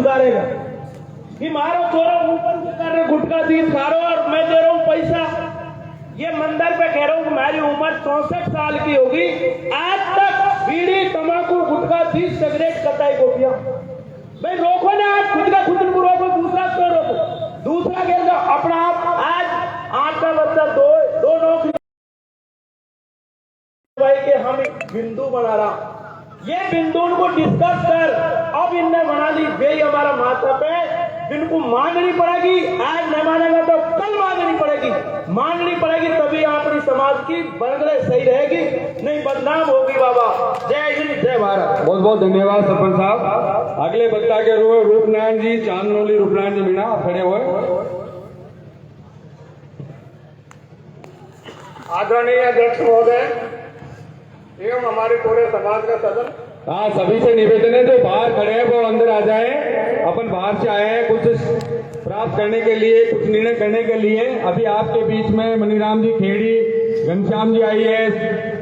सुधारेगा कि मारो चोरो ऊपर से कर रहे गुटखा तीस खा रहे हो और मैं दे रहा हूँ पैसा। ये मंदिर पे कह रहा हूँ मेरी उम्र 64 साल की होगी, आज तक बीड़ी तंबाकू गुटखा तीस सिगरेट कटाई को पिया। भाई रोको ना, आज खुद का खुद को रोको, दूसरा क्यों रोको? दूसरा कह दो अपना आप। आज 8 का बच्चा दो नौकरी भाई के हम बिंदु बना रहा, ये बिंदु को डिस्कस कर अब इनने बना ली वे हमारा माथा पे जिनको मांगनी पड़ेगी, आज न मानेगा तो कल मांगनी पड़ेगी, मांगनी पड़ेगी तभी अपनी समाज की बरगड़े सही रहेगी, नहीं बदनाम होगी। बाबा जय हिंद जय भारत। बहुत बहुत धन्यवाद सरपंच साहब। अगले वक्ता के रूपनारायण जी, चांदनौली रूपनारायण जी मीणा खड़े हुए। आदरणीय अध्यक्ष महोदय एवं हमारे पूरे समाज का सदन, हाँ, सभी से निवेदन है जो बाहर खड़े हैं वो अंदर आ जाएं। अपन बाहर से आए हैं कुछ प्राप्त करने के लिए, कुछ निर्णय करने के लिए। अभी आपके बीच में मनीराम जी खेड़ी, घनश्याम जी IAS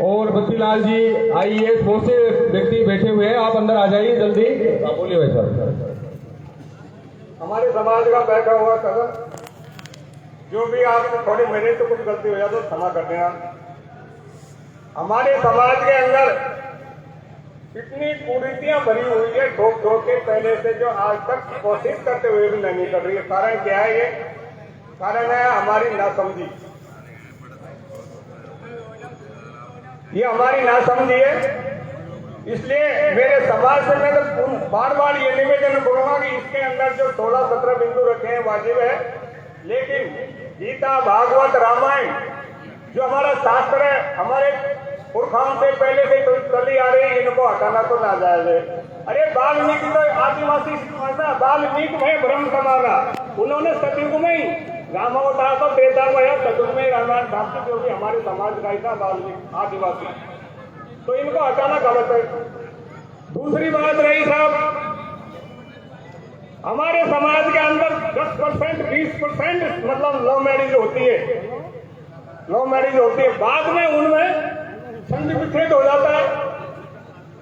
और बत्तीलाल जी IAS बहुत से व्यक्ति बैठे हुए हैं, आप अंदर आ जाइए जल्दी। बोलिए भाई साहब। हमारे समाज का बैठा हुआ सदन, जो भी आपको थोड़ी मेरे से कुछ गलती हो जाए तो क्षमा कर देना। हमारे समाज के अंदर इतनी कुरीतियां भरी हुई है ठोक ठोक के पहले से, जो आज तक कोशिश करते हुए भी नहीं कर रही है। कारण क्या है? ये कारण है हमारी नासमझी, ये हमारी नासमझी है। इसलिए मेरे समाज से मैं तो बार बार ये निवेदन करूंगा कि इसके अंदर जो 16-17 बिंदु रखे हैं वाजिब है, लेकिन गीता भागवत रामायण जो हमारा शास्त्र है, हमारे पुरखाओं से पहले से तो चली आ रही है, इनको हटाना तो ना जायज है। अरे वाल्मीकि तो आदिवासी भाषा, वाल्मीकि में ब्रह्म समाना, उन्होंने सतयुग में ही रामावतार तो त्रेता में है, सतयुग में रामायण प्राप्त, जो भी हमारे समाज का ही था वाल्मीकि आदिवासी, तो इनको हटाना गलत है। दूसरी बात रही साहब, हमारे समाज के अंदर 10% 20% मतलब लव मैरिज होती है, लव मैरिज होती है, बाद में उनमें संधि विच्छेद हो जाता है।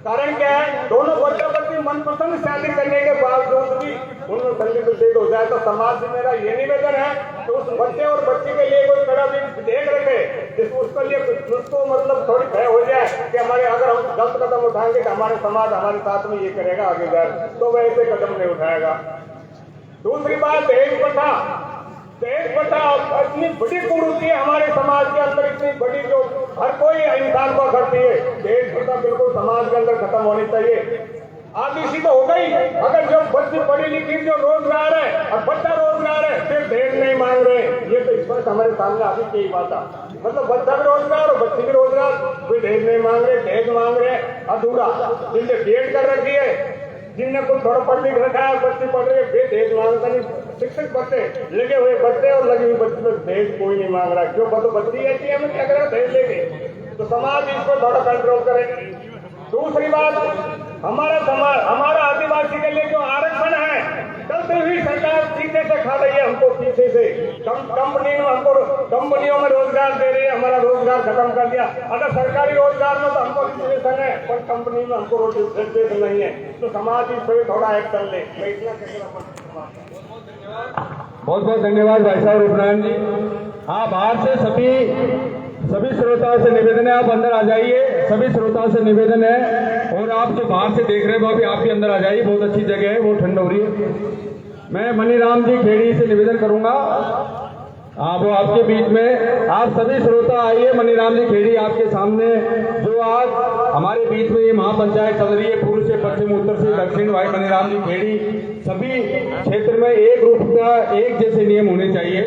कारण क्या है? दोनों बच्चों बच्ची मनपसंद शादी करने के बावजूद भी उनमें संधि विच्छेद हो जाए। तो समाज से मेरा ये निवेदन है कि उस बच्चे और बच्ची के लिए कोई तरह भी विधेयक रखे जिसको उसके लिए उसको मतलब थोड़ी भय हो जाए कि हमारे अगर हम गलत कदम उठाएंगे तो हमारे समाज हमारे साथ में ये करेगा आगे जाए, तो वह ऐसे कदम नहीं उठाएगा। दूसरी बात दहेज प्रथा, दहेज प्रथा इतनी बड़ी कुरीति है हमारे समाज के अंदर, इतनी बड़ी जो हर कोई इंसान को करती है। दहेज प्रथा बिल्कुल समाज के अंदर खत्म होनी चाहिए। आदि सी तो हो गई, अगर जो बच्ची पढ़ी लिखी जो रोजगार है और बच्चा रोजगार है, फिर दहेज नहीं मांग रहे, ये तो इस पर हमारे सामने आती यही बात है। मतलब बच्चा भी रोजगार और बच्ची भी रोजगार, कोई दहेज नहीं मांग रहे, दहेज मांग रहे अधूरा। जिनने BEd कर रखी है, जिनने कुछ थोड़ा पढ़ लिख रखा है, बच्चे पढ़ रहे हैं, दहेज मांगता नहीं। शिक्षक बच्चे लगे हुए बच्चे और लगी हुई बच्ची में दहेज कोई नहीं मांग रहा। क्यों? बच्ची ऐसी है, क्या करेगा दहेज लेके? तो समाज इसको थोड़ा कंट्रोल करे। दूसरी बात, हमारा समाज, हमारा आदिवासी के लिए जो आरक्षण है, चलती हुई सरकार सीधे से खा रही है हमको पीछे से। कंपनियों में रोजगार दे रही है, हमारा रोजगार खत्म कर दिया। अगर सरकारी रोजगार में तो हमको रिजर्वेशन है, पर कंपनी में हमको रिजर्वेशन नहीं है, तो समाज इस पर थोड़ा एक्शन ले। बहुत बहुत धन्यवाद भाई साहब रूपनारायण जी। हाँ, बाहर से सभी श्रोताओं से निवेदन है, आप अंदर आ जाइए। सभी श्रोताओं से निवेदन है, और आप जो बाहर से देख रहे हैं वो भी आप भी अंदर आ जाइए। बहुत अच्छी जगह है, वो ठंड हो रही है। मैं मनीराम जी खेड़ी से निवेदन करूंगा, वो आपके बीच में, आप सभी श्रोता आइए। मनीराम जी खेड़ी आपके सामने, जो आज हमारे बीच में ये महापंचायत चल रही है, पूर्व से पश्चिम उत्तर से दक्षिण, भाई मनीराम जी खेड़ी सभी क्षेत्र में एक रूप का एक जैसे नियम होने चाहिए।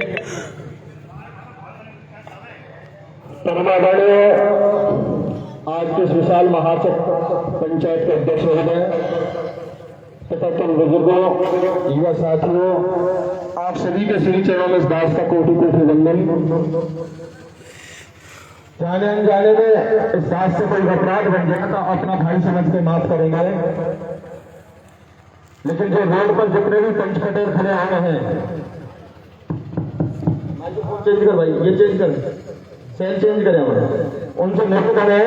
आज के इस विशाल महाचक पंचायत के अध्यक्ष महोदय तथा तुम बुजुर्गों, युवा साथियों, आप सभी के श्री चरणों में इस दास का कोटि कोटि वंदन। जाने अनजाने में इस दास से कोई अपराध बन जाएगा तो अपना भाई समझ के माफ करेंगे, लेकिन जो रोड पर जितने भी पंच कटेर खड़े हुए हैं, चेंज कर भाई, ये चेंज कर, सेल चेंज करें हमारे, उनसे निवेदन है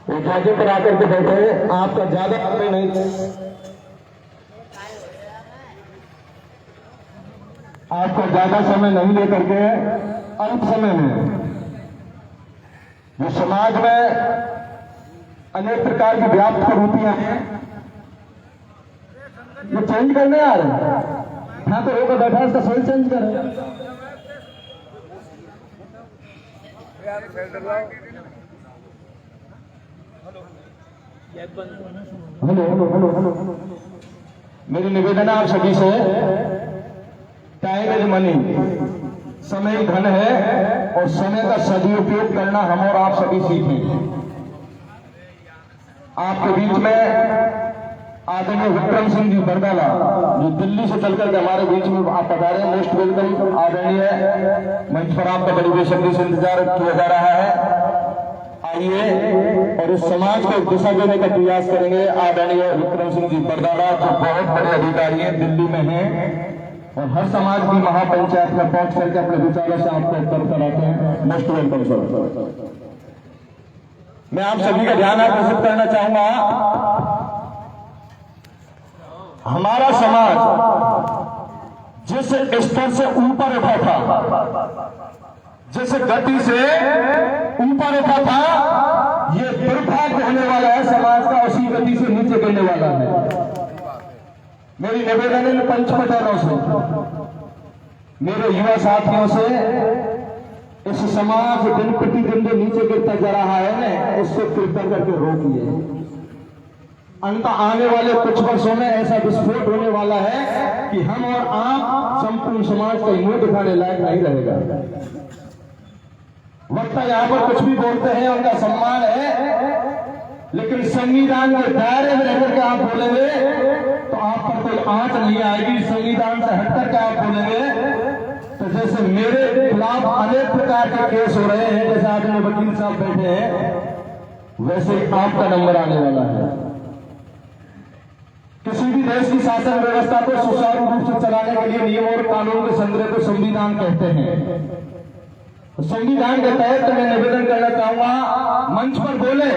वो जाके पर आकर के बैठे। आपका ज्यादा हमें नहीं, आपको ज्यादा समय नहीं लेकर के अल्प समय में जो समाज में अनेक प्रकार की व्याप्त कुरीतियां हैं ये चेंज करने आ रहे हैं। हाँ तो होकर बैठा है, इसका सही चेंज करें। हेलो हेलो हेलो हेलो, मेरी निवेदन है आप सभी से, टाइम इज मनी, समय धन है और समय का सदुपयोग करना हम और आप सभी सीखें। आपके बीच में आदरणीय विक्रम सिंह जी बरदाला जो दिल्ली से चलकर के हमारे बीच में आप पधारे, मोस्ट वेलकम। आदरणीय मंच पर आपका बड़ी बेसब्री से इंतजार किया जा रहा है। आइए और इस समाज को दिशा देने का प्रयास करेंगे। आदरणीय विक्रम सिंह जी बरदाला जो बहुत बड़े अधिकारी हैं, दिल्ली में हैं और हर समाज की महापंचायत में पहुंच करके अपने विचारों से आपको अवगत कराते हैं। Most welcome sir. मैं आप सभी का ध्यान आकर्षित करना चाहूंगा, हमारा समाज जिस स्तर से ऊपर उठा था, जिस गति से ऊपर उठा था, ये दुर्भाग्य होने वाला है समाज का, उसी गति से नीचे गिरने वाला है। मेरी निवेदन है पंचपटरों से, मेरे युवा साथियों से, इस समाज दिन प्रतिदिन जो नीचे गिरता जा रहा है ना, उससे कृपया करके रोकिए। अंत आने वाले कुछ वर्षों में ऐसा विस्फोट होने वाला है कि हम और आप संपूर्ण समाज का मुंह दिखाने लायक नहीं रहेगा। वक्ता यहाँ पर कुछ भी बोलते हैं, उनका सम्मान है, लेकिन संविधान के दायरे में रहकर के आप बोलेंगे तो आप पर कोई आंच नहीं आएगी। संविधान से हटकर के आप बोलेंगे तो जैसे मेरे खिलाफ अनेक प्रकार के केस हो रहे हैं, जैसे आपने वकील साहब बैठे हैं, वैसे आपका नंबर आने वाला है। किसी भी देश की शासन व्यवस्था को सुचारू रूप से चलाने के लिए नियम और कानून के संग्रह को संविधान कहते हैं। संविधान के तहत मैं निवेदन करना चाहूंगा, मंच पर बोले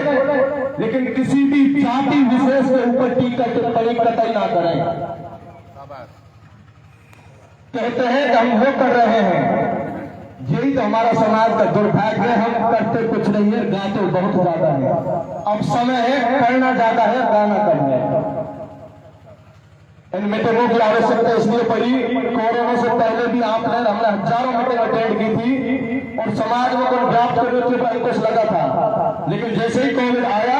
लेकिन किसी भी जाति विशेष के ऊपर टीका टिप्पणी कतई ना करें। कहते हैं कि हम वो कर रहे हैं, यही तो हमारा समाज का दुर्भाग्य है। हम करते कुछ नहीं है, गाते बहुत ज्यादा है। अब समय है करना ज्यादा है, गाना कम है। इन मीटिंगों की आवश्यकता इसलिए पड़ी, कोरोना से पहले भी हमने हजारों मीटिंग अटेंड की थी और समाज में कोई ड्राफ्ट करने के अंकुश लगा था, लेकिन जैसे ही कोविड आया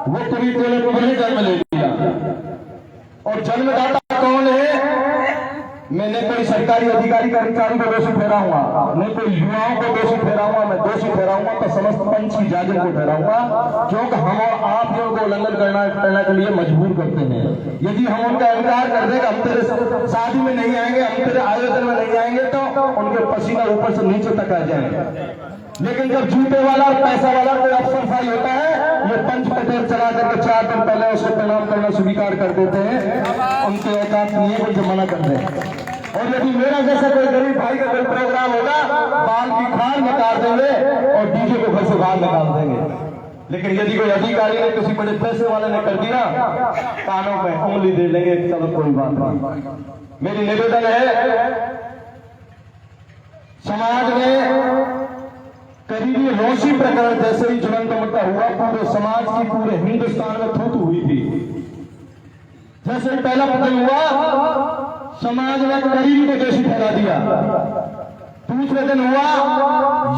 वो पूरी तरह जन्म ले लिया। और जन्मदाता कौन है? मैंने कोई सरकारी अधिकारी कर्मचारी को दोषी ठहराऊंगा, नहीं कोई युवाओं को दोषी ठहराऊंगा, मैं दोषी ठहराऊंगा तो समस्त पंच की जागृति को ठहराऊंगा, क्योंकि हम और आप लोगों को उल्लंघन करने के लिए मजबूर करते हैं। यदि हम उनका इनकार कर दें, हम तेरे शादी में नहीं आएंगे, हम तेरे आयोजन में नहीं आएंगे, तो उनके पसीना ऊपर से नीचे तक आ जाएंगे। लेकिन जब जूते वाला और पैसा वाला कोई अफसरशाही होता है, ये पंच पटेल चला करके 4 दिन पहले उसको प्रणाम करना स्वीकार कर देते हैं, उनके औकात नहीं है जो मना कर दें। और यदि मेरा जैसा कोई गरीब भाई का कोई प्रोग्राम होगा, बाल की खाल निकाल देंगे और डीजे को घर से बाहर निकाल देंगे। लेकिन यदि कोई अधिकारी ने, किसी बड़े पैसे वाले ने कर दिया, कानों में उंगली दे लेंगे, चलो कोई बात नहीं। मेरी निवेदन है, समाज में करीबी रोशी प्रकरण जैसे ही ज्वलंत मुद्दा हुआ, पूरे समाज की, पूरे हिंदुस्तान में थूथू हुई थी। जैसे पहला प्रकरण हुआ, समाज ने करीबी को दोषी ठहरा दिया। दूसरे दिन हुआ,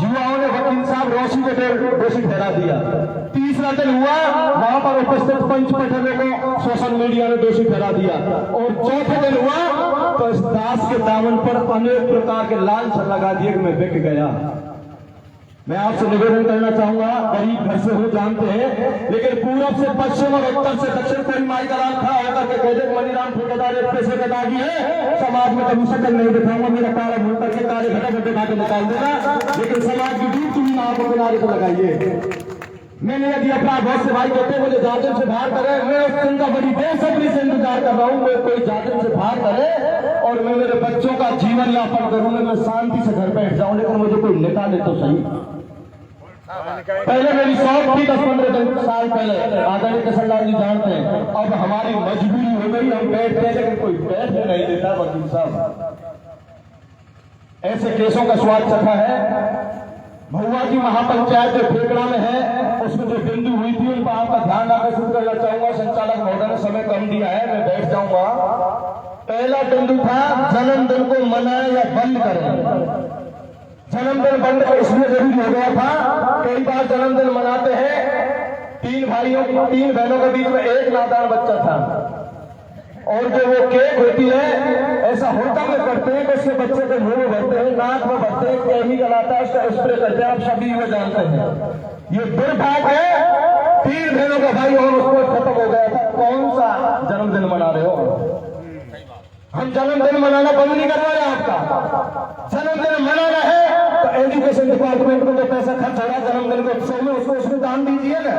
युवाओं ने वकील साहब रोशी को दोषी ठहरा दिया। तीसरा दिन हुआ, वहां पर उपस्थित पंच पटेलों को सोशल मीडिया ने दोषी ठहरा दिया। और चौथे दिन हुआ तो इस दास के दामन पर अनेक प्रकार के लांछन लगा दिए कि मैं बिक गया। मैं आपसे निवेदन करना चाहूंगा, गरीब घर से हो जानते हैं, लेकिन पूरब से पश्चिम और उत्तर से दक्षिण कोई माई का राम खड़ा होकर के कह दे मनीराम ठेकेदार एक पैसे का दागी है, समाज में कभी शक्ल नहीं दिखाऊंगा, मेरा काला मुंह करके काले घटा दिखा के निकाल देगा। लेकिन समाज की डूब चुकी नाव को किनारे से लगाइए। मैंने यदि अपराध बहुत से भाई कहते मुझे जातिम से बाहर करे, मैं उस दिन का बड़ी बेसब्री से इंतजार कर रहा हूँ, मैं कोई जातिम से बाहर करे और मैं मेरे बच्चों का जीवन यापन करूँ, मैं शांति से घर बैठ जाऊं, लेकिन मुझे कोई निकाले तो सही। पहले मेरी शौक थी 10-15 साल पहले, आदरणीय किशनलाल जी जानते हैं। अब हमारी मजबूरी हो गई, हम बैठते हैं लेकिन कोई बैठने नहीं देता। वकील साहब ऐसे केसों का स्वाद चखा है। महुआ की महापंचायत जो फेकड़ा में है उसमें जो बिंदु हुई थी उन पर आपका ध्यान आकर्षित करना चाहूंगा। संचालक महोदय ने समय कम दिया है, मैं बैठ जाऊंगा। पहला बिंदु था जन्मदिन को मनाएं या बंद करें। जन्मदिन बंद इसलिए जरूरी हो गया था, कई बार जन्मदिन मनाते हैं, तीन बहनों के बीच में एक नादान बच्चा था और जो वो केक होती है ऐसा होटल में करते हैं कि उसके बच्चे के मुंह में भरते हैं, नाक में भरते हैं, कैही गलाता है, उसका स्प्रे करते हैं। आप सभी वो जानते हैं। ये दुर्भाग्य है, तीन बहनों का भाई और उसको खत्म हो गया था। कौन सा जन्मदिन मना रहे हो? हम जन्मदिन मनाना बंद नहीं करवा रहे। आपका जन्मदिन मनाना है तो एजुकेशन डिपार्टमेंट को जो पैसा खर्च हो रहा है जन्मदिन के उत्सव में, उसको उसमें दान दीजिए ना।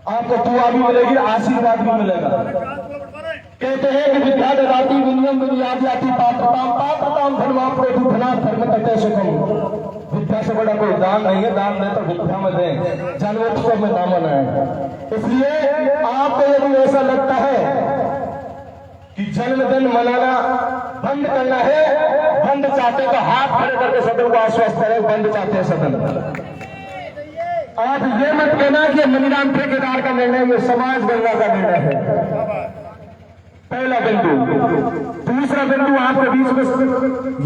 आपको दुआ भी मिलेगी, आशीर्वाद भी मिलेगा। कहते हैं कि विद्या ददाति विनयम विनयाति पात्रताम धर्माप्रोधि धना धर्म तटे सुखम। विद्या से बड़ा कोई दान नहीं है, दान दे तो विद्या में दें, जन्मोत्सव में ना मनाएं। इसलिए आपको यदि ऐसा लगता है कि जन्मदिन मनाना बंद करना है, बंद चाहते तो हाथ खड़े करके सदन को आश्वस्त करें, बंद चाहते हैं सदन। आप ये मत कहना कि मनीराम ठेकेदार का निर्णय, ये समाज गंगा का निर्णय है। पहला बिंदु। दूसरा बिंदु आपके बीच में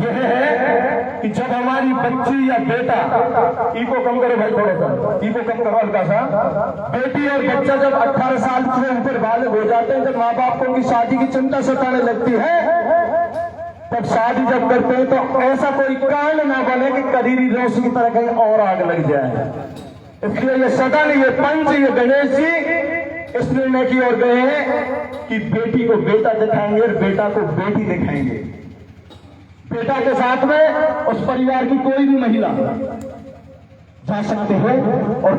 यह है कि जब हमारी बच्ची या बेटा, इको कम करो भाई, थोड़ा सा इको कम करो हल्का सा, बेटी और बच्चा जब 18 साल से ऊपर बालग हो जाते हैं, जब माँ बाप को उनकी शादी की चिंता सताने लगती है, तब शादी जब करते हैं तो ऐसा कोई कांड ना बने कि कदीरी रोशी की तरह कहीं और आग लग जाए। इसलिए ये सदन, ये पंच, ये गणेश जी इस निर्णय की ओर गए हैं कि बेटी को बेटा दिखाएंगे और बेटा को बेटी दिखाएंगे। बेटा के साथ में उस परिवार की कोई भी महिला जा सकते हैं और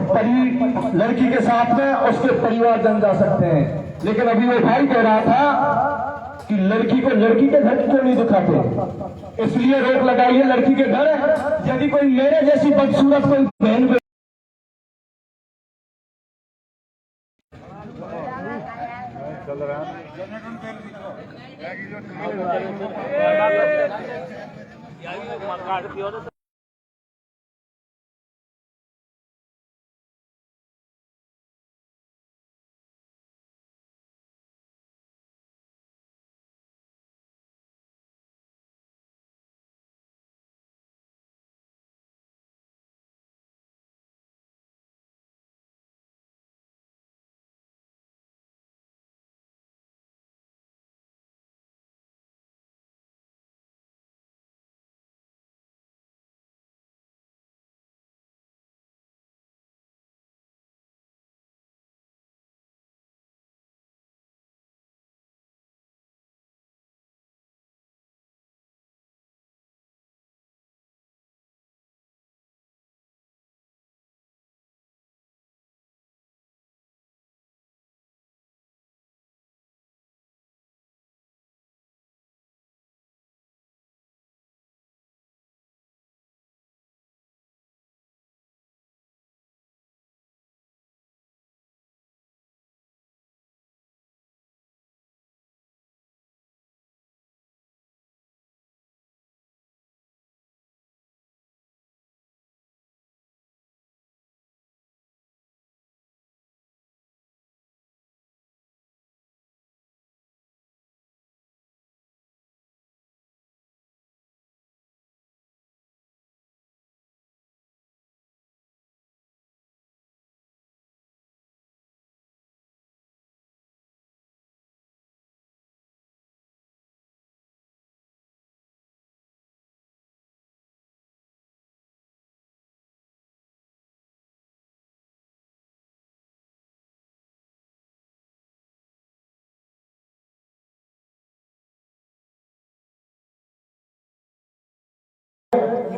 लड़की के साथ में उसके परिवारजन जा सकते हैं। लेकिन अभी वो भाई कह रहा था कि लड़की को लड़की के घर क्यों नहीं दिखाते, इसलिए रोक लगाइए लड़की के घर। यदि कोई मेरे जैसी बदसूरत कोई बहन चल रहा है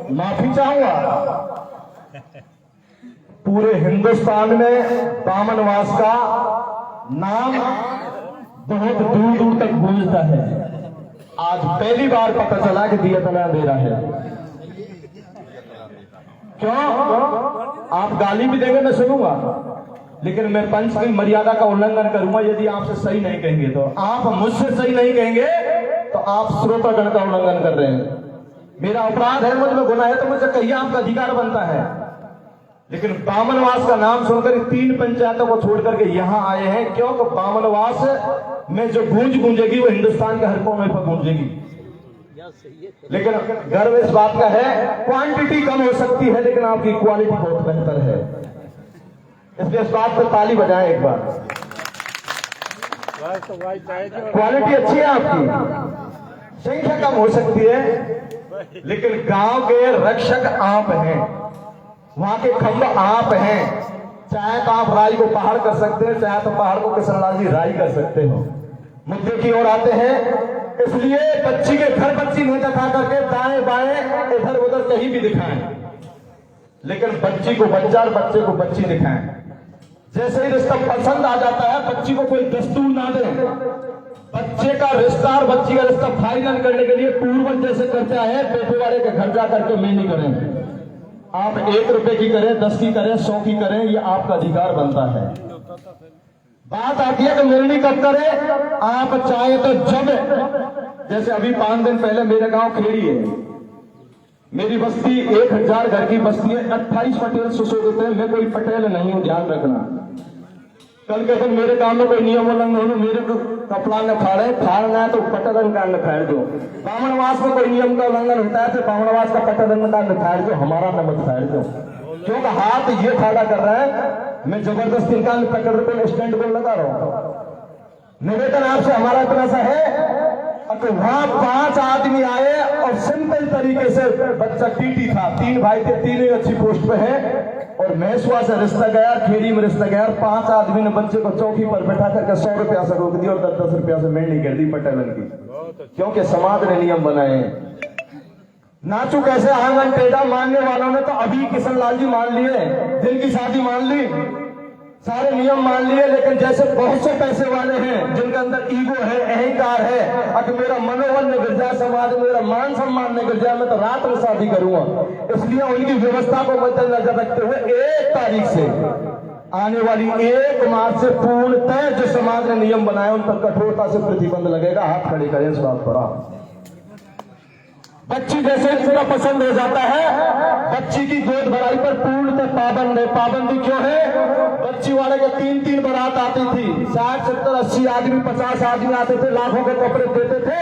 माफी चाहूंगा। पूरे हिंदुस्तान में बामनवास का नाम बहुत दूर दूर तक गूंजता है। आज पहली बार पता चला कि दियतना दे रहा है। क्यों? आप गाली भी देंगे मैं सुनूंगा, लेकिन मैं पंच की मर्यादा का उल्लंघन करूंगा यदि आपसे सही नहीं कहेंगे तो। आप मुझसे सही नहीं कहेंगे तो आप श्रोतागण का उल्लंघन कर रहे हैं। मेरा अपराध है, मुझ में गुनाह है, तो मुझे कहिए, आपका अधिकार बनता है। लेकिन बामनवास का नाम सुनकर 3 पंचायतों को छोड़ करके यहां आए हैं, क्योंकि बामनवास में जो गूंज गूंजेगी वो हिंदुस्तान के हर कोने पर गूंजेगी। लेकिन गर्व इस बात का है, क्वांटिटी कम हो सकती है लेकिन आपकी क्वालिटी बहुत बेहतर है, इसलिए इस बात पर ताली बजाएं एक बार। क्वालिटी अच्छी है आपकी, संख्या कम हो सकती है लेकिन गांव के रक्षक आप हैं, वहां के खंभ आप हैं। चाहे तो आप राई को पहाड़ कर सकते हैं, चाहे तो पहाड़ को किशनलाल जी राई कर सकते हो। मुद्दे की ओर आते हैं, इसलिए बच्ची के घर बच्ची नहीं दिखा करके दाएं बाएं इधर उधर कहीं भी दिखाएं, लेकिन बच्ची को बच्चा और बच्चे को बच्ची दिखाएं। जैसे ही रिश्ता पसंद आ जाता है, बच्ची को कोई दस्तूर ना दे। बच्चे का रिश्ता और बच्ची का रिश्ता फाइनल करने के लिए पूर्वज जैसे करता है, बेटे वाले के घर जा करके मैं नहीं करें। आप 1 रुपए की करें, 10 की करें, 100 की करें, ये आपका अधिकार बनता है। बात आती है कि मिलनी कब करें, आप चाहे तो जब, जैसे अभी 5 दिन पहले मेरे गांव खेड़ी है, मेरी बस्ती 1000 घर की बस्ती है, 28 पटेल सुशोभित है, मैं कोई पटेल नहीं हूं, ध्यान रखना। कल के दिन मेरे गांव में कोई नियम उल्लंघन हो, मेरे को कपड़ा न फाड़ना है तो पटदन का न फाड़ दो। बामनवास में कोई नियम का उल्लंघन होता है तो बामनवास का पटदन का न फाड़ दो, हमारा न मत फाड़ दो। क्योंकि हाथ ये फाड़ा कर रहा है, मैं जबरदस्ती का पकड़ को स्टैंड को लगा रहा हूं। निवेदन आपसे हमारा इतना सा है कि वहां 5 आदमी आए और सिंपल तरीके से, बच्चा टीटी था, 3 भाई थे, 3 अच्छी पोस्ट पे है, और मैसुआ से रिश्ता गया, खेड़ी में रिश्ता गया, 5 आदमी ने बच्चे को चौकी पर बैठा करके 100 रुपया से रोक दी और 10-10 रुपया से मेंढी कर दी पटेलन की, क्योंकि समाज ने नियम बनाए। नाचू कैसे आंगन टेढ़ा मानने वालों ने तो अभी किशनलाल जी मान लिए, दिल की शादी मान ली, सारे नियम मान लिए, लेकिन जैसे बहुत से पैसे वाले हैं जिनके अंदर ईगो है, अहंकार है, अगर मेरा मनोबल न गिर जाए, समाज में मेरा मान सम्मान न गिर जाए, मैं तो रात में शादी करूंगा। इसलिए उनकी व्यवस्था को मद्देनजर रखते हुए 1 तारीख से आने वाली 1 मार्च से पूर्णतः जो समाज ने नियम बनाए उन पर कठोरता से प्रतिबंध लगेगा। हाथ खड़े करें इस बात पर आप। बच्ची जैसे इसका पसंद हो जाता है, बच्ची की गोद भराई पर पूर्णतः पाबंद है। पाबंदी क्यों है? बच्ची वाले के 3-3 बारात आती थी, 60, 70, 80 आदमी, 50 आदमी आते थे, लाखों के कपड़े देते थे,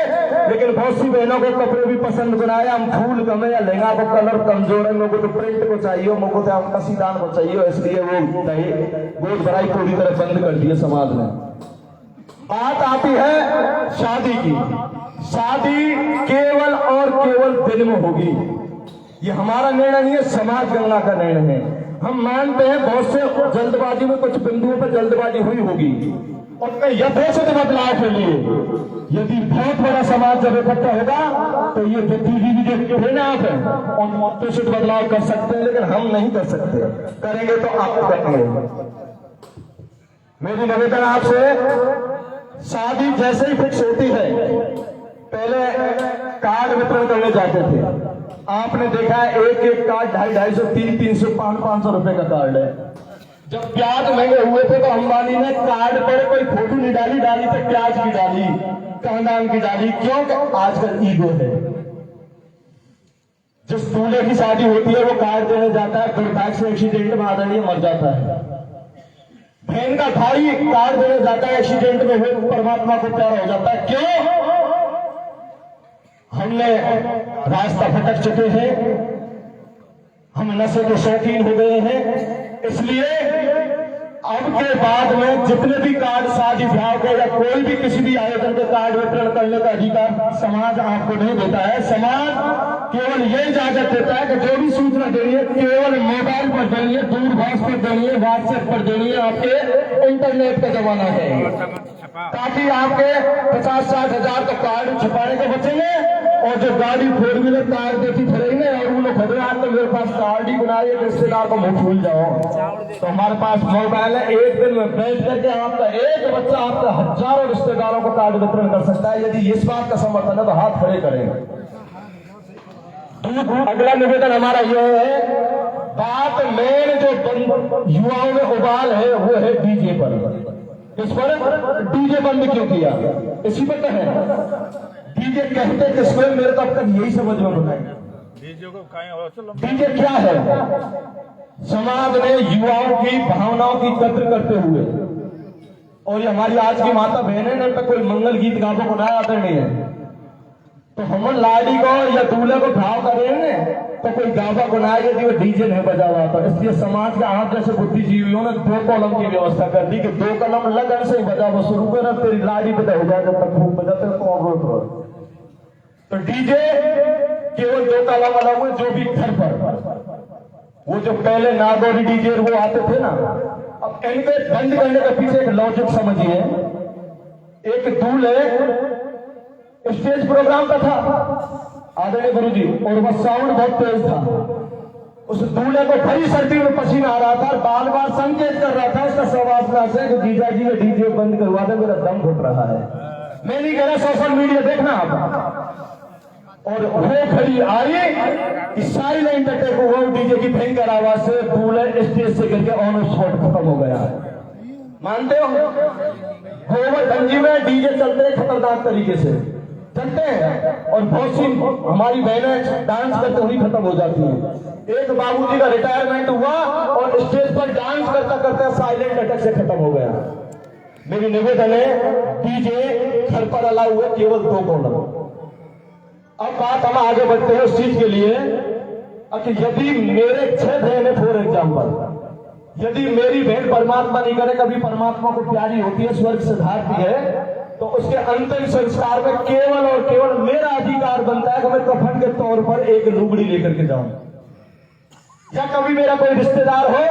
लेकिन बहुत सी बहनों को कपड़े भी पसंद बनाए। हम फूल कमे या लहंगा को कलर कमजोर है, लोगों को प्रिंट को चाहिए, मुझको तो कसीदान को चाहिए, इसलिए वो गोद भराई पूरी तरह बंद कर दी है समाज ने। बात आती है शादी की। शादी केवल और केवल दिन में होगी, ये हमारा निर्णय नहीं है, समाज गणना का निर्णय है। हम मानते हैं बहुत से जल्दबाजी में कुछ बिंदुओं पर जल्दबाजी हुई होगी, और यथोचित बदलाव के लिए यदि बहुत बड़ा समाज जब इकट्ठा होगा तो ये टीवी भी देखते हुए ना आप और यथोचित बदलाव कर सकते हैं, लेकिन हम नहीं कर सकते। करेंगे तो आप करेंगे। मेरी निवेदन आपसे, शादी जैसे ही फिक्स होती है, पहले कार्ड वितरण करने जाते थे। आपने देखा है एक कार्ड 250, 300, 500 रुपए का कार्ड है। जब प्याज महंगे हुए थे तो अंबानी ने कार्ड पर कोई फोटो नहीं डाली तो प्याज की डाली, कांदान की डाली। क्यों? आजकल ईगो है। जिस दूल्हे की शादी होती है वो कार्ड देने जाता है, दुर्भाग्य से एक्सीडेंट में आदरणीय मर जाता है। बहन का भाई कार्ड देने जाता है, एक्सीडेंट में हुए परमात्मा को प्यारा हो जाता है। क्यों? हमने रास्ता भटक चुके हैं, हम नशे के शौकीन हो गए हैं। इसलिए अब के बाद में जितने भी कार्ड शादी ब्याह के या कोई भी किसी भी आयोजन के कार्ड वितरण करने का अधिकार समाज आपको नहीं देता है। समाज केवल ये इजाजत देता है कि जो भी सूचना देनी है केवल मोबाइल पर देनी है, दूरभाष पर देनी है, व्हाट्सएप पर देनी है। आपके इंटरनेट का जमाना है, ताकि आपके 50-60 हजार का कार्ड छुपाने के बचेंगे, और जो गाड़ी 4 व्हीलर कार देखी खरीदने और वो लोग खरीदना तो मेरे पास कार्ड ही बनाए, रिश्तेदार को मुंह भूल जाओ। तो हमारे पास मोबाइल है, एक दिन में बैठ करके आपका एक बच्चा आपका हजारों रिश्तेदारों को कार्ड वितरण कर सकता है। यदि इस बात का समर्थन है तो हाथ खड़े करें। अगला निवेदन हमारा यह है, बात मेन जो युवाओं में उबाल है वो है डीजे पर। इस पर डीजे बंद क्यों किया, इसी पर है। डीजे कहते किसमें, मेरे तो अब तक यही समझ में नहीं। डीजे क्या है? समाज में युवाओं की भावनाओं की कद्र करते हुए, और ये हमारी आज की माता बहनें ने पे कोई मंगल गीत गावो को ना आदरणीय है, तो हम लाड़ी को या दूल्हे को भाव करेंगे तो कोई गावा को ना यदि वो डीजे नहीं बजा हुआ, तो इसलिए समाज के आप जैसे बुद्धिजीवियों ने 2 कॉलम की व्यवस्था कर दी कि 2 कॉलम लगन से बजा वो शुरू कर, तेरी लाड़ी पे हो जाए जब तक खूब बजाते तो और तो डीजे केवल 2 कॉलम अलग हुए, जो भी घर पर वो जो पहले नागौरी डीजे वो आते थे ना, अब इनके बंद करने के पीछे एक लॉजिक समझिए। एक दूल्हे स्टेज प्रोग्राम का था आदरणीय गुरुजी, और वह साउंड बहुत तेज था। उस दूल्हे को भरी सर्दी में पसीना आ रहा था और बार बार संकेत कर रहा था उसका सवासना से कि जीजा जी ये डीजे बंद करवा दे, मेरा दम घुट रहा है। मैं नहीं कह रहा, सोशल मीडिया देखना आप। और वो घड़ी आई कि साइलेंट अटैक हुआ डीजे की भयंकर आवाज से, दूल्हे स्टेज से गिर के ऑन स्पॉट खत्म हो गया। मानते हो? गोवर्धन में डीजे चलते हैं खतरनाक तरीके से चलते हैं, और बहुत सी हमारी बहनें डांस करते हुए खत्म हो जाती हैं। एक बाबूजी का रिटायरमेंट हुआ और स्टेज पर डांस करता करता साइलेंट अटैक से खत्म हो गया। मेरी निवेदन है, डीजे घर पर अलाउ हुए केवल 2 कॉलम। अब बात हम आगे बढ़ते हैं उस चीज के लिए कि यदि मेरे 6 बहनें फॉर एग्जाम्पल, यदि मेरी बहन परमात्मा नहीं करे कभी परमात्मा को प्यारी होती है, स्वर्ग सिधारती है, तो उसके अंतिम संस्कार में केवल और केवल मेरा अधिकार बनता है कि मैं कफन के तौर पर एक लुगड़ी लेकर के जाऊं, या कभी मेरा कोई रिश्तेदार हो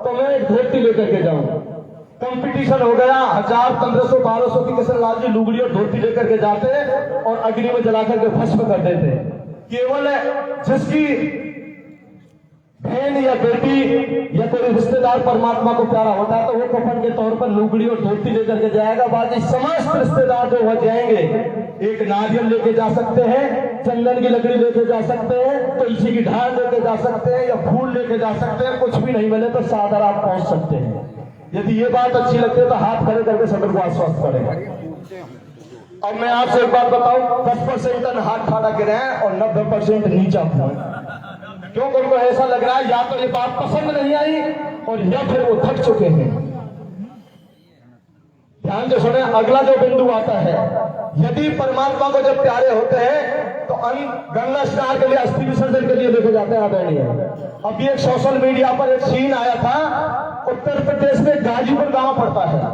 तो मैं एक धोती लेकर के जाऊं। कंपटीशन हो गया, 1000, 1500, 1200 की किसान लाल जी लुगड़ी और धोती लेकर के जाते और अग्नि में जला करके भस्म कर देते। केवल जिसकी बहन या बेटी या कोई रिश्तेदार परमात्मा को प्यारा होता है तो वो कफन के तौर पर लुगड़ी और धोती लेकर के जाएगा। बाकी समस्त रिश्तेदार जो वह जाएंगे, एक नारियल लेके जा सकते हैं, चंदन की लकड़ी लेके जा सकते हैं, तुलसी की ढाल लेके जा सकते हैं, या फूल लेके जा सकते हैं। कुछ भी नहीं मिले तो सादर आप पहुंच सकते हैं। यदि ये बात अच्छी लगती है तो हाथ खड़े करके सदर को आश्वस्त करें। अब मैं आपसे एक बात बताऊं, 10% हाथ खड़ा गिरे हैं और 90% नीचा हुआ। क्यों? उनको ऐसा लग रहा है या तो ये बात पसंद नहीं आई और या फिर वो थक चुके हैं। ध्यान से सुने, अगला जो बिंदु आता है, यदि परमात्मा को जब प्यारे होते हैं तो गंगा स्नान के लिए, अस्थि विसर्जन के लिए लेके जाते हैं आदरणीय। अभी एक सोशल मीडिया पर एक सीन आया था, उत्तर प्रदेश में गाजीपुर गांव पड़ता है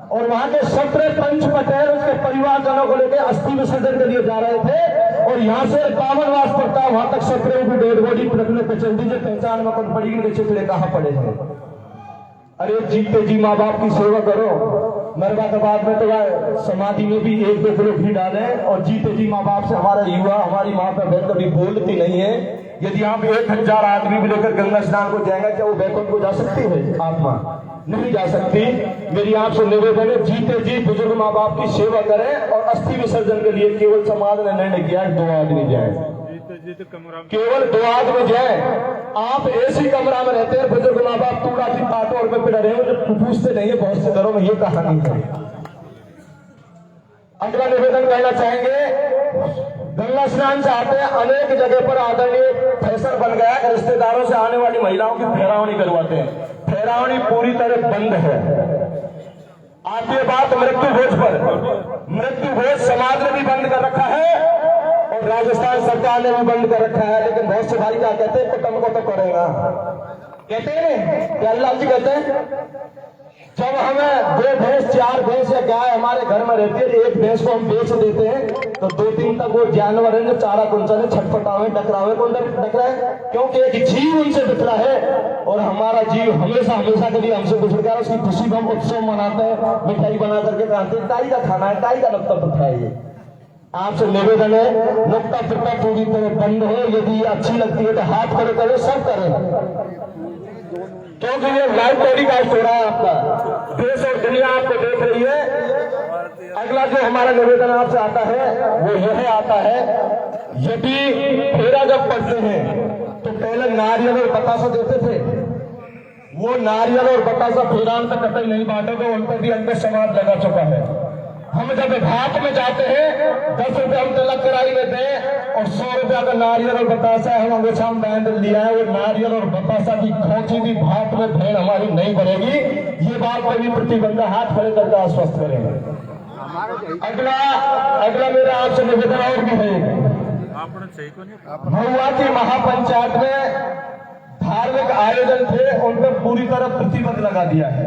और वहां के 17 पंच पटेल उसके परिवारजनों को लेकर अस्थि विसर्जन के लिए जा रहे थे, और यहाँ से 52 वास पड़ता है, वहां तक 17 की डेड बॉडी ट्रक में चल दी, जो पहचान में कौन पड़ी, इनके चितड़े कहाँ पड़े हैं। अरे जीते जी माँ बाप की सेवा करो, मरवा के बाद में तो समाधि में भी 1-2 किलो घी डाले, और जीते जी माँ बाप से हमारा युवा, हमारी माँ का बहन कभी बोलती नहीं है। यदि यहाँ पे 1000 आदमी भी लेकर गंगा स्नान को जाएंगे, क्या वो वैकुंठ को जा सकती है? आत्मा नहीं जा सकती। मेरी आपसे निवेदन है, जीते जी बुजुर्ग माँ बाप की सेवा करें, और अस्थि विसर्जन के लिए केवल समाज ने निर्णय किया है 2 आदमी जाए, केवल 2 आदमी जाए। आप ऐसी कमरा में रहते हैं, बुजुर्ग माँ बाप टूड़ा की पाटो और पिटा रहे हो, जो पूछते नहीं है बहुत से घरों में ये कहानी है। अगला निवेदन कहना चाहेंगे, गंगा स्नान से आते हैं, अनेक जगह पर आदरणीय फैशन बन गया है, रिश्तेदारों से आने वाली महिलाओं की फेरावनी करवाते हैं। फेरावनी पूरी तरह बंद है। आती है बात मृत्यु भोज पर, मृत्यु भोज समाज ने भी बंद कर रखा है और राजस्थान सरकार ने भी बंद कर रखा है। लेकिन बहुत से भाई क्या कहते हैं, कुटुंब को तो करेगा, कहते हैं क्या अल्लाह जी कहते हैं, जब हमें 2 भैंस 4 भैंस या गाय हमारे घर में रहती है, एक भैंस को हम बेच देते हैं तो 2-3 तक वो जानवर है जो चारा कुंचले छटपटावे डकरावे कौन डक रहा है, क्योंकि एक जीव उनसे बिखरा है और हमारा जीव हमेशा हमेशा के लिए हमसे बिछड़ गया। उसकी खुशी हम उत्सव मनाते हैं, मिठाई बना करके खाते हैं। टाई का खाना है, टाई का नुक्ता प्रथा है। ये आपसे निवेदन है, नुक्ता प्रथा पूरी तरह बंद हो। यदि अच्छी लगती है तो हाथ खड़े करें, सब करें, क्योंकि ये लाइव टेलीकास्ट हो रहा है, आपका देश और दुनिया आपको देख रही है। अगला जो हमारा निवेदन आपसे आता है वो यह आता है, यदि फेरा जब पढ़ते हैं तो पहले नारियल और बतासा देते थे, वो नारियल और बतासा फेरान तक कतई नहीं बांटे, तो उन पर भी अंदर समाज लगा चुका है। हम जब घाट में जाते हैं 10 रुपया हम तिलक कराई लेते हैं और 100 रुपया का नारियल और बतासा हम अंगूठा में बांध लिया है। वो नारियल और बतासा की खोची भी घाट में भेड़ हमारी नहीं बढ़ेगी। ये बात पर भी प्रतिबंध हाथ खड़े करके आश्वस्त करेंगे। अगला मेरा आपसे निवेदन और भी है, महुआ की महापंचायत में धार्मिक आयोजन थे, उन पर पूरी तरह प्रतिबंध लगा दिया है।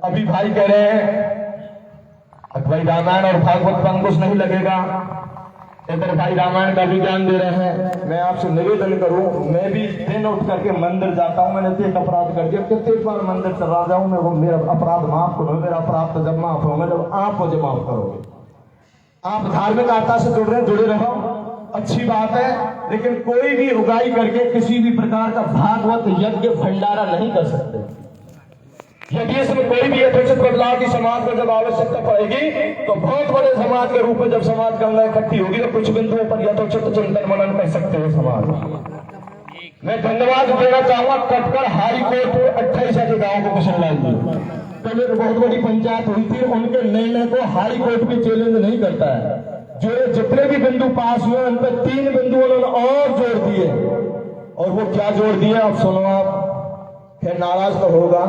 अभी भाई कह रहे हैं भाई रामायण और भागवत पर अंकुश नहीं लगेगा, इधर भाई रामायण का भी ज्ञान दे रहे हैं। मैं आपसे निवेदन करूं, मैं भी दिन उठ करके मंदिर जाता हूं, मैंने एक अपराध कर दिया, कितने बार मंदिर चला जाऊं, मेरा अपराध माफ करो। मेरा अपराध तो जब माफ होगा जब आप मुझे माफ करोगे। आप धार्मिक आस्था से जुड़े रहो, अच्छी बात है, लेकिन कोई भी उगाई करके किसी भी प्रकार का भागवत यज्ञ भंडारा नहीं कर सकते। यदि इसमें कोई भी यथोचित बदलाव की समाज को जब आवश्यकता पड़ेगी तो बहुत बड़े समाज के रूप में जब समाज गंगा इकट्ठी होगी तो कुछ बिंदुओं पर यथोचित चिंतन मनन कर सकते हैं समाज। मैं धन्यवाद देना चाहूंगा कटकर हाई कोर्ट 28 के गांव को किशन लाल जी, कल एक बहुत बड़ी पंचायत हुई थी, उनके निर्णय को हाई कोर्ट भी चैलेंज नहीं करता है। जो जितने भी बिंदु पास हुए उन पर 3 बिंदु उन्होंने और जोड़ दिए, और वो क्या जोड़ दिए आप सुनो। आप फिर नाराज तो होगा।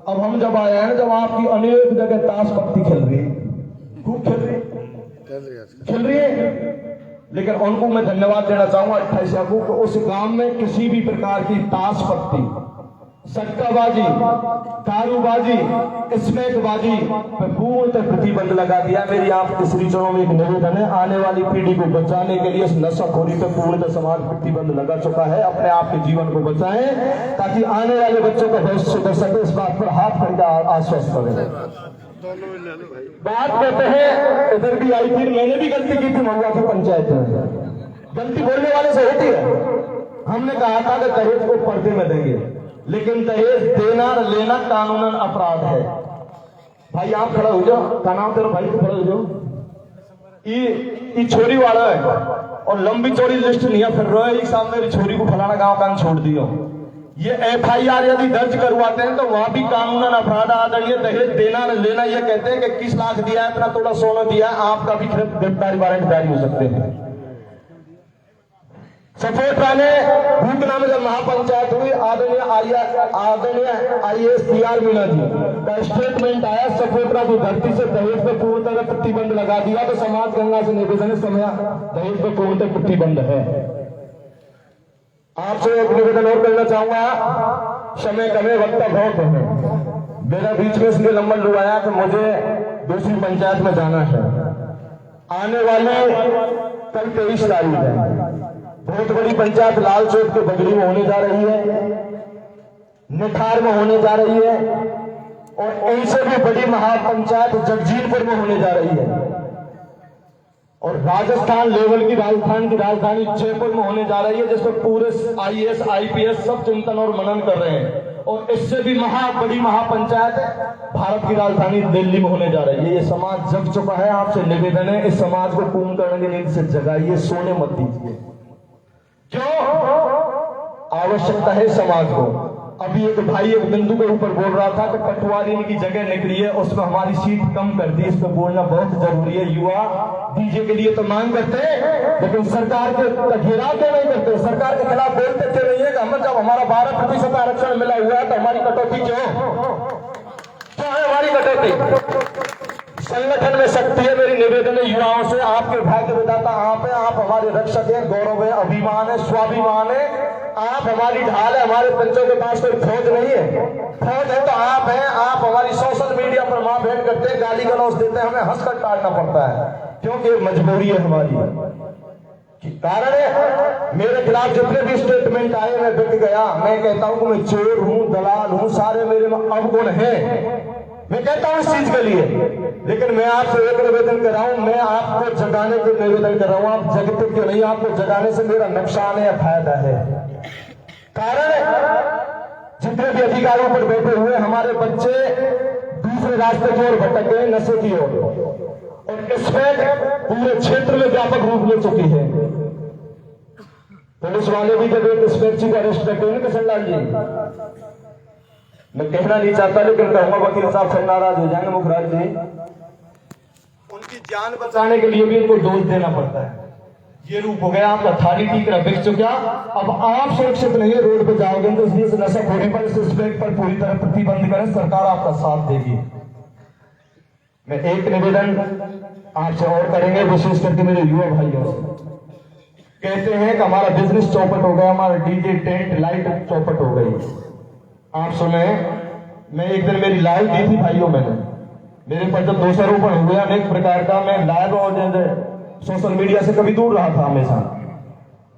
अब हम जब आए हैं, जब आपकी अनेक जगह ताश पत्ती खेल रही है, खूब खेल रही है, लेकिन उनको मैं धन्यवाद देना चाहूंगा 28 को, उस गांव में किसी भी प्रकार की ताश पत्ती, सट्टाबाजी, दारूबाजी, स्मैकबाजी पर पूर्ण प्रतिबंध लगा दिया। मेरी आपके श्री चरणों में एक निवेदन है, आने वाली पीढ़ी को बचाने के लिए इस नशाखोरी पर पूर्ण समाज प्रतिबंध लगा चुका है। अपने आप के जीवन को बचाएं ताकि आने वाले बच्चों का भविष्य सुधर सके। इस बात पर हाथ खड़े आश्वस्त करें। बात करते हैं, इधर भी आई थी, मैंने भी गलती की थी महुआ की पंचायत में। गलती बोलने वाले से होती है। हमने कहा था कि दहेज को पर्दे में देंगे, लेकिन दहेज देना और लेना कानूनन अपराध है। भाई आप खड़ा हो जाओ, का नाम तेरा भाई, खड़ा हो जाओ। ये छोरी वाला है और लंबी चौड़ी लिस्ट नहीं है, फिर रोए सामने छोरी को फलाना गांव कान छोड़ दियो। ये FIR यदि दर्ज करवाते हैं तो वहां भी कानूनन अपराध आदरणीय दहेज देना न लेना। ये कहते हैं कि 21 लाख दिया है, इतना थोड़ा सोना दिया है, आपका भी गिरफ्तारी वारंट जारी हो सकते हैं। सफोत्रा ने भूतना में जब महापंचायत हुई, आदरणीय IAS PR मीना जी का स्टेटमेंट आया, सफोत्रा की धरती से दहेज पर पूर्ण तरह प्रतिबंध लगा दिया। तो समाज गंगा से निवेदन समय दहेज पर पूर्ण तरह प्रतिबंध है। आपसे एक निवेदन और करना चाहूंगा, समय कमे वक्त बहुत है। मेरा बीच में इसलिए नंबर लुभाया कि मुझे दूसरी पंचायत में जाना है। आने वाले कल 23 तारीख है, बहुत बड़ी पंचायत लाल चौक के बगड़ी में होने जा रही है, निठार में होने जा रही है, और इनसे भी बड़ी महापंचायत जगजीतपुर में होने जा रही है, और राजस्थान लेवल की राजधानी जयपुर में होने जा रही है, जिसमें पूरे IAS IPS सब चिंतन और मनन कर रहे हैं। और इससे भी बड़ी महापंचायत भारत की राजधानी दिल्ली में होने जा रही है। ये समाज जग चुका है। आपसे निवेदन है, इस समाज को पूर्ण करने की नींद से जगाइए, सोने मत दीजिए। क्यों आवश्यकता है समाज को। अभी एक भाई एक बिंदु के ऊपर बोल रहा था कि पटवारी की जगह निकली है, उसमें हमारी सीट कम कर दी। इस पर बोलना बहुत जरूरी है। युवा डीजे के लिए तो मांग करते हैं, लेकिन सरकार के घेराव क्यों नहीं करते? सरकार के खिलाफ बोलते क्यों नहीं है कि हम जब हमारा 12% आरक्षण मिला हुआ है तो हमारी कटौती क्यों है? हमारी कटौती संगठन में शक्ति है। मेरी निवेदन है युवाओं से, आपके भाग्य विधाता आप हैं, आप हमारे रक्षक हैं, गौरव है, अभिमान है, स्वाभिमान है। आप हमारी ढाल है। हमारे पंचों के पास कोई फौज नहीं है, फौज है तो आप हैं। आप हमारी सोशल मीडिया पर मां बहन करते हैं, गाली गलौज देते हैं, हमें हंसकर टालना पड़ता है, क्योंकि मजबूरी है हमारी। कारण है मेरे खिलाफ जितने भी स्टेटमेंट आए मैं बिक गया। मैं कहता हूं कि मैं चोर हूं, दलाल हूं, सारे मेरे में अवगुण हैं। मैं कहता हूं इस चीज के लिए, लेकिन मैं आपसे एक निवेदन कर रहा हूं, मैं आपको जगाने के निवेदन कर रहा हूं। आप जगते क्यों नहीं? आपको जगाने से मेरा नुकसान है या फायदा है? कारण जितने भी अधिकारियों पर बैठे हुए हमारे बच्चे दूसरे रास्ते की ओर भटक गए, नशे की ओर, और इसमें पूरे क्षेत्र में व्यापक रूप ले चुकी है। पुलिस वाले भी जब एक स्पेक्ची को अरेस्ट करते हैं किशन लाल जी, मैं कहना नहीं चाहता लेकिन कहूंगा, वकील साहब से नाराज हो जाएंगे मुखराज जी। उनकी जान बचाने के लिए भी इनको डोज देना पड़ता है। ये रूप हो गया आपका अथॉरिटी का बिक चुका। अब आप सुरक्षित नहीं है, रोड पे जाओगे तो इसलिए से नशाखोरी पर, इस एस्पेक्ट पर पूरी तरह प्रतिबंध करें, सरकार आपका साथ देगी। मैं एक निवेदन आपसे और करेंगे, विशेष करके मेरे युवा भाइयों से। कहते हैं कि हमारा बिजनेस चौपट हो गया, हमारा डीजे टेंट लाइट चौपट हो गई। आप सुने, मैं एक दिन मेरी लाइव दी थी भाइयों, मेरे पर जब दोषारोपण हुआ अनेक प्रकार का, मैं लाइव और सोशल मीडिया से कभी दूर रहा था हमेशा।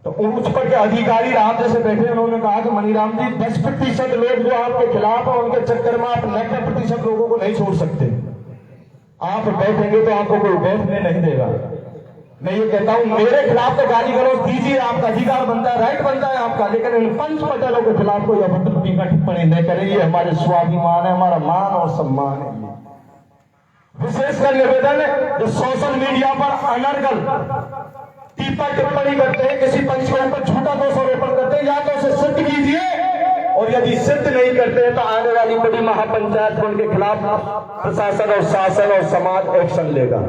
तो उच्च पद के अधिकारी राम जैसे बैठे, उन्होंने कहा कि मनीराम जी 10% लोग जो आपके खिलाफ है उनके चक्कर में आप 90% लोगों को नहीं छोड़ सकते। आप बैठेंगे तो आपको कोई बैठने नहीं देगा। मैं ये कहता हूं, मेरे खिलाफ तो गाली गलौज दीजिए, आपका अधिकार बनता है, राइट बनता है आपका, लेकिन इन पंच पटेलों के खिलाफ कोई अभद्र टीका टिप्पणी नहीं करेंगे। हमारे स्वाभिमान है, हमारा मान और सम्मान है। विशेषकर निवेदन है, जो सोशल मीडिया पर अनर्गल टीका टिप्पणी करते हैं, किसी पंच के ऊपर झूठा दोषारोपण करते हैं, या तो उसे सिद्ध कीजिए, और यदि सिद्ध नहीं करते हैं तो आने वाली बड़ी महापंचायत में उनके खिलाफ प्रशासन और शासन और समाज एक्शन लेगा।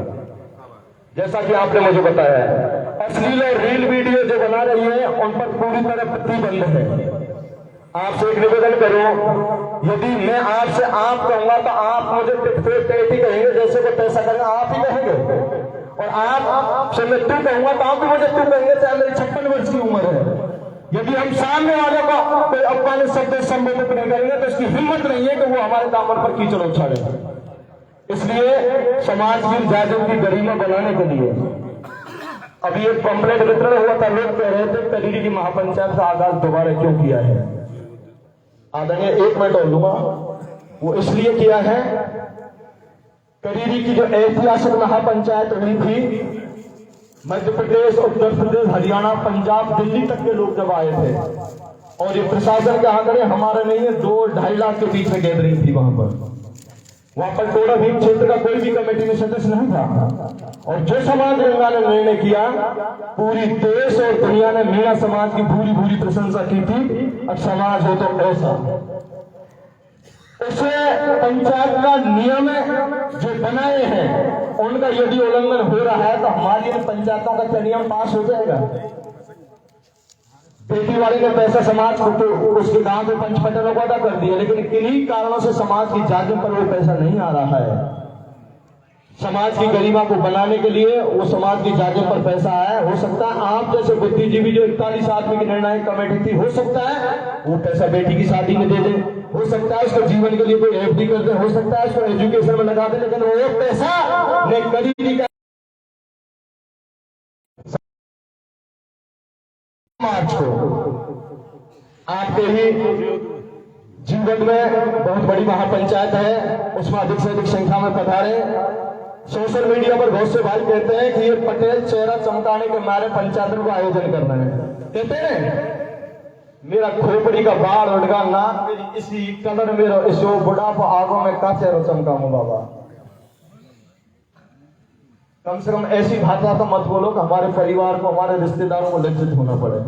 जैसा कि आपने मुझे बताया है, अश्लील और रील वीडियो जो बना रही है उन पर पूरी तरह प्रतिबंध है। आपसे एक निवेदन करूं, यदि मैं आपसे आप कहूंगा तो आप मुझे पेटी कहेंगे, जैसे को पैसा करेंगे आप ही कहेंगे, और आप से मैं तू कहूंगा तो आप भी मुझे तू कहेंगे, चाहे मेरी 56 वर्ष की उम्र है। यदि हम सामने वाले को अपमानित शब्द संबोधित नहीं करेंगे तो इसकी हिम्मत नहीं है कि वो हमारे दामन पर कीचड़ उछाले। इसलिए समाज की जागरूक की गरिमा बनाने के लिए अभी एक पंपलेट वितरण हुआ था। लोग कह रहे थे करीरी की महापंचायत का आगाज दोबारा क्यों किया है। आदरणीय, 1 मिनट और लूंगा। वो इसलिए किया है, करीरी की जो ऐतिहासिक महापंचायत हुई थी, मध्य प्रदेश, उत्तर प्रदेश, हरियाणा, पंजाब, दिल्ली तक के लोग जब आए थे, और ये प्रशासन क्या करे, हमारा नहीं है, 2-2.5 लाख के बीच में गैदरिंग थी वहां पर टोडा भीम क्षेत्र का कोई भी कमेटी में सदस्य नहीं था। और जो समाज गंगा ने निर्णय किया, पूरी देश और दुनिया ने मीणा समाज की भूरी भूरी प्रशंसा की थी। अब समाज हो तो ऐसा, उसे पंचायत का नियम जो बनाए हैं उनका यदि उल्लंघन हो रहा है तो हमारी पंचायतों का क्या नियम पास हो जाएगा। बेटी वाले ने पैसा समाज को, उसके गांव के पंच पटेलों को अदा कर दिया, लेकिन किन्हीं कारणों से समाज की जाति पर वो पैसा नहीं आ रहा है। समाज की गरिमा को बनाने के लिए वो समाज की जाति पर पैसा आया। हो सकता है आप जैसे बुद्धिजीवी जो 41 आदमी की निर्णायक कमेटी थी, हो सकता है वो पैसा बेटी की शादी में दे दे, हो सकता है उसको जीवन के लिए कोई एफडी कर दे, हो सकता है उसको एजुकेशन में लगा दे, लेकिन वो पैसा ने करीबी का समाज को आपके ही जीवन में बहुत बड़ी महापंचायत है, उसमें अधिक से अधिक संख्या में पधारे। सोशल मीडिया पर बहुत से भाई कहते हैं कि ये पटेल चेहरा चमकाने के मारे पंचायतों का आयोजन करना है। कहते हैं मेरा खोपड़ी का बाल उड़गा ना, मेरी इसी कलर मेरा इस बुढ़ापा आगों में का चेहरा चमकाऊं बाबा। कम से कम ऐसी भाषा तो मत बोलो कि हमारे परिवार को, हमारे रिश्तेदारों को लज्जित होना पड़े।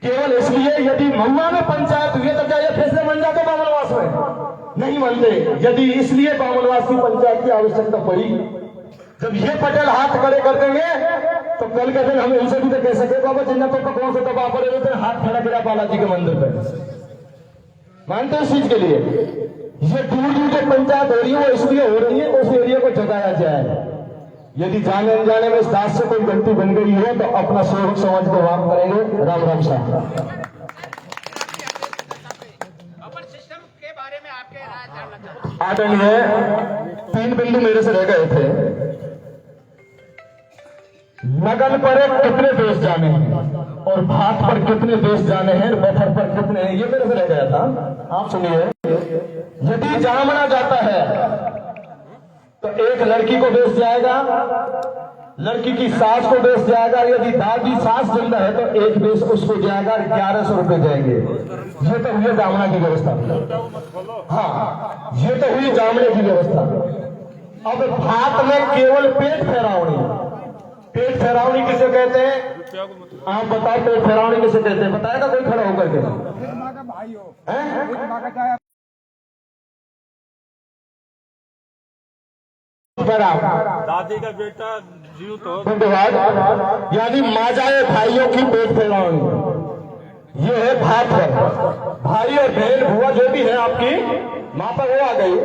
केवल इसलिए यदि महुआ में पंचायत हुई तो क्या ये फिर से बन जाते बामनवास में? नहीं बनते। यदि इसलिए बामनवास की पंचायत की आवश्यकता पड़ी, जब ये पटेल हाथ खड़े कर देंगे तो कल के दिन हम इनसे भी तो कह सके बाबा जिन्ना तो कौन से दबा पड़े हुए थे, हाथ खड़ा किया बालाजी के मंदिर पे। मानते इस चीज के लिए ये दूर दूर जो पंचायत हो रही है वो इसलिए हो रही है उस एरिया को जगाया जाए। यदि जाने अनजाने में इस दास से कोई गलती बन गई है तो अपना सोच समझ के माफ करेंगे। राम राम साहब। आदरणीय, 3 बिंदु मेरे से रह गए थे। लगन पर कितने देश जाने हैं और भात पर कितने देश जाने हैं, बफर पर कितने हैं, ये मेरे से रह गया था। आप सुनिए, यदि जामना जाता है तो एक लड़की को बेच जाएगा, लड़की की सास को बेच जाएगा। यदि दादी सास जिंदा है तो एक बेच उसको जाएगा, 1100 रुपए जाएंगे। ये तो हुई जामना की व्यवस्था। हाँ, ये तो हुई जामने की व्यवस्था। अब भात में केवल पेट फेरावनी। पेट फेरावनी किसे कहते हैं? आप बताओ, पेट फेरावनी किसे कहते हैं? बताएगा कोई खड़ा होकर के? तुकाराम। दादी का बेटा जीव तो धन्यवाद। यानी माजाए भाइयों की पेट फैलाओ, ये है भात है। भाई और बहन बुआ जो भी है आपकी माँ पर वो आ गई।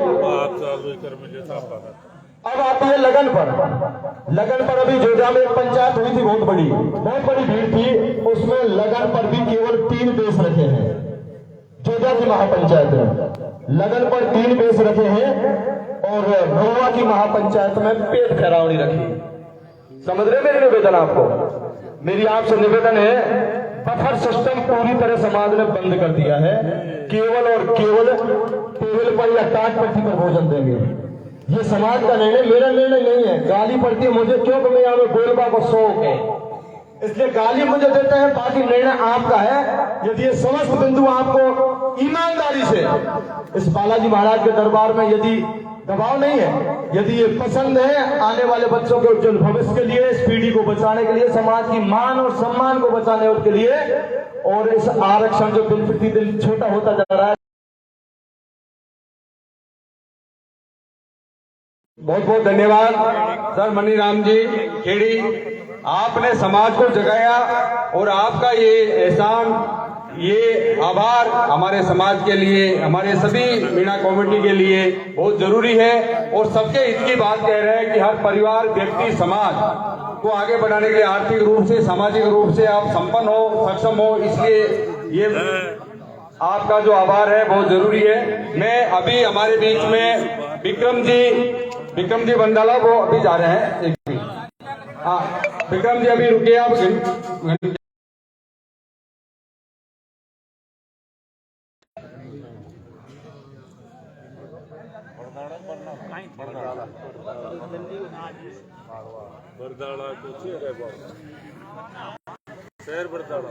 अब आती है लगन पर। लगन पर अभी जोजा में एक पंचायत हुई थी, बहुत बड़ी भीड़ थी। उसमें लगन पर भी केवल 3 बेस रखे हैं। जोजा की महापंचायत में लगन पर 3 बेस रखे हैं और महुआ की महापंचायत में पेट फैरावनी रखी। समझ रहे मेरी निवेदन आपको? मेरी आपसे निवेदन है, बफर सिस्टम पूरी तरह समाज ने बंद कर दिया है। केवल और केवल टेबल पर या टाट पट्टी पर भोजन देंगे। ये समाज का निर्णय, मेरा निर्णय नहीं है। गाली पड़ती है मुझे क्योंकि मैं यहाँ में बोलबा को शौक है, इसलिए गाली मुझे देते हैं। बाकी निर्णय आपका है। यदि ये समस्त बिंदु आपको ईमानदारी से इस बालाजी महाराज के दरबार में यदि दबाव नहीं है, यदि ये पसंद है आने वाले बच्चों के उज्जवल भविष्य के लिए, इस पीढ़ी को बचाने के लिए, समाज की मान और सम्मान को बचाने के लिए, और इस आरक्षण जो दिन प्रतिदिन छोटा होता जा रहा है। बहुत बहुत धन्यवाद सर मनीराम जी खेड़ी, आपने समाज को जगाया और आपका ये एहसान, ये आभार हमारे समाज के लिए, हमारे सभी मीणा कमेटी के लिए बहुत जरूरी है। और सबके हित की बात कह रहे हैं कि हर परिवार, व्यक्ति, समाज को आगे बढ़ाने के लिए आर्थिक रूप से, सामाजिक रूप से आप संपन्न हो, सक्षम हो, इसलिए ये आपका जो आभार है बहुत जरूरी है। मैं अभी हमारे बीच में विक्रम जी बंदाला वो अभी जा रहे हैं। हाँ विक्रम जी अभी रुकिए आप। बरदाड़ा को शेर बरदाड़ा